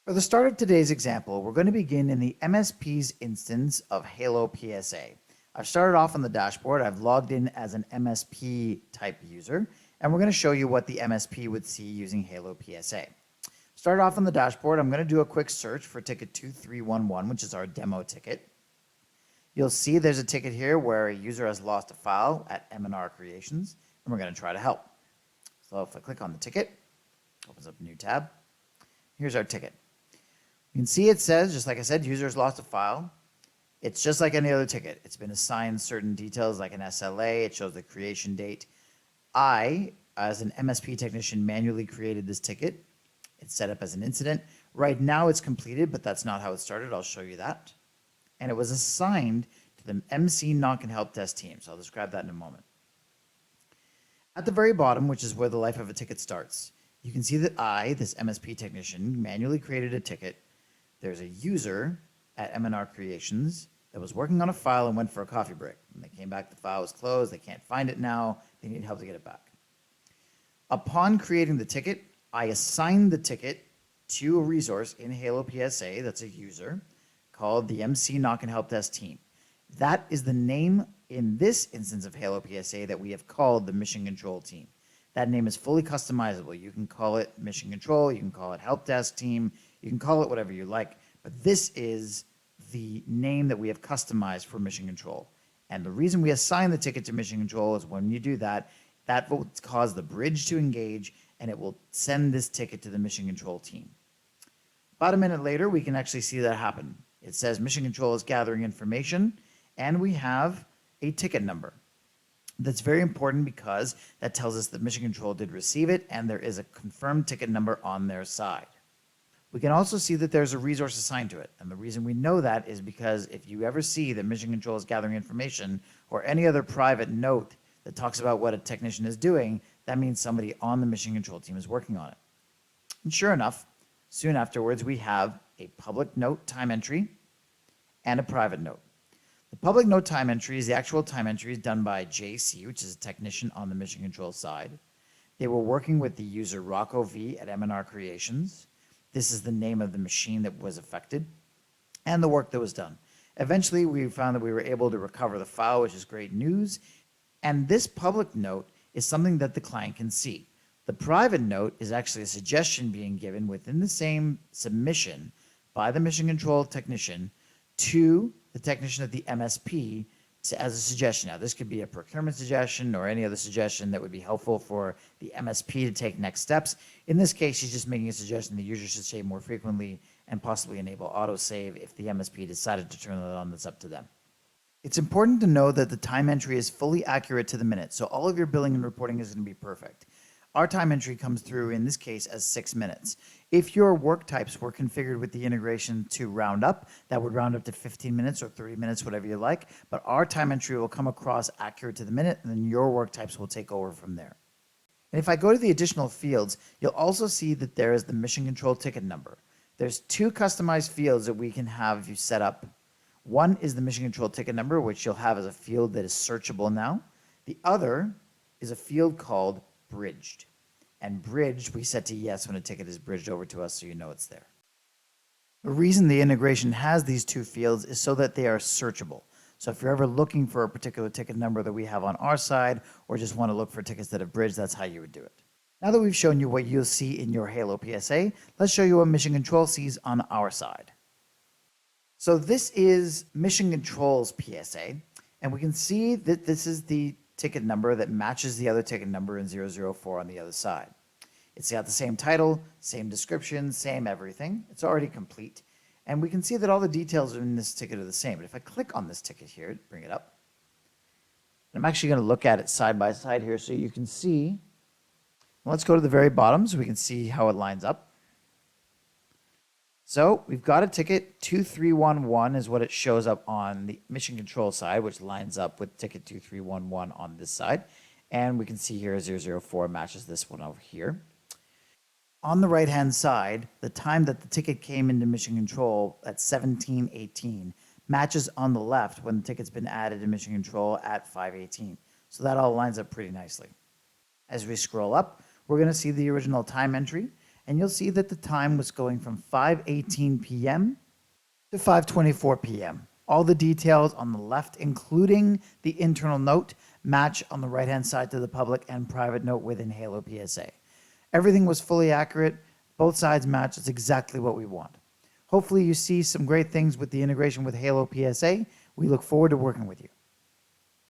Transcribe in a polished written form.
For the start of today's example, we're going to begin in the MSP's instance of HaloPSA. I've started off on the dashboard. I've logged in as an MSP type user, and we're going to show you what the MSP would see using HaloPSA. Start off on the dashboard. I'm going to do a quick search for ticket 2311, which is our demo ticket. You'll see there's a ticket here where a user has lost a file at M&R Creations, and we're going to try to help. So if I click on the ticket, opens up a new tab. Here's our ticket. You can see it says, just like I said, user's lost a file. It's just like any other ticket. It's been assigned certain details like an SLA. It shows the creation date. I, as an MSP technician, manually created this ticket. It's set up as an incident. Right now it's completed, but that's not how it started. I'll show you that. And it was assigned to the MC Knock and Help Desk team. So I'll describe that in a moment. At the very bottom, which is where the life of a ticket starts, you can see that I, this MSP technician, manually created a ticket. There's a user at M&R Creations that was working on a file and went for a coffee break. When they came back, the file was closed. They can't find it now. They need help to get it back. Upon creating the ticket, I assigned the ticket to a resource in HaloPSA that's a user called the MC Knock and Help Desk team. That is the name in this instance of HaloPSA that we have called the Mission Control team. That name is fully customizable. You can call it Mission Control, you can call it Help Desk team, you can call it whatever you like, but this is the name that we have customized for Mission Control. And the reason we assign the ticket to Mission Control is when you do that, that will cause the bridge to engage and it will send this ticket to the Mission Control team. About a minute later, we can actually see that happen. It says Mission Control is gathering information and we have a ticket number. That's very important because that tells us that Mission Control did receive it and there is a confirmed ticket number on their side. We can also see that there's a resource assigned to it. And the reason we know that is because if you ever see that Mission Control is gathering information or any other private note that talks about what a technician is doing, that means somebody on the Mission Control team is working on it. And sure enough, soon afterwards, we have a public note time entry and a private note. The public note time entry is the actual time entry is done by JC, which is a technician on the Mission Control side. They were working with the user Rocco V at M&R Creations. This is the name of the machine that was affected and the work that was done. Eventually, we found that we were able to recover the file, which is great news. And this public note is something that the client can see. The private note is actually a suggestion being given within the same submission by the Mission Control technician to the technician at the MSP as a suggestion. Now, this could be a procurement suggestion or any other suggestion that would be helpful for the MSP to take next steps. In this case, she's just making a suggestion the user should save more frequently and possibly enable autosave if the MSP decided to turn that on. That's up to them. It's important to know that the time entry is fully accurate to the minute, so all of your billing and reporting is going to be perfect. Our time entry comes through, in this case, as 6 minutes. If your work types were configured with the integration to round up, that would round up to 15 minutes or 30 minutes, whatever you like. But our time entry will come across accurate to the minute, and then your work types will take over from there. And if I go to the additional fields, you'll also see that there is the Mission Control ticket number. There's 2 customized fields that we can have you set up. One is the Mission Control ticket number, which you'll have as a field that is searchable now. The other is a field called bridged. And bridged, we set to yes when a ticket is bridged over to us so you know it's there. The reason the integration has these 2 fields is so that they are searchable. So if you're ever looking for a particular ticket number that we have on our side or just want to look for tickets that have bridged, that's how you would do it. Now that we've shown you what you'll see in your HaloPSA, let's show you what Mission Control sees on our side. So this is Mission Control's PSA, and we can see that this is the ticket number that matches the other ticket number in 004 on the other side. It's got the same title, same description, same everything. It's already complete. And we can see that all the details in this ticket are the same. But if I click on this ticket here, bring it up, I'm actually going to look at it side by side here so you can see. Let's go to the very bottom so we can see how it lines up. So we've got a ticket 2311 is what it shows up on the Mission Control side, which lines up with ticket 2311 on this side. And we can see here 004 matches this one over here. On the right-hand side, the time that the ticket came into Mission Control at 17:18 matches on the left when the ticket's been added to Mission Control at 5:18. So that all lines up pretty nicely. As we scroll up, we're going to see the original time entry. and you'll see that the time was going from 5:18 p.m. to 5:24 p.m. All the details on the left, including the internal note, match on the right-hand side to the public and private note within HaloPSA. Everything was fully accurate. Both sides match. It's exactly what we want. Hopefully you see some great things with the integration with HaloPSA. We look forward to working with you.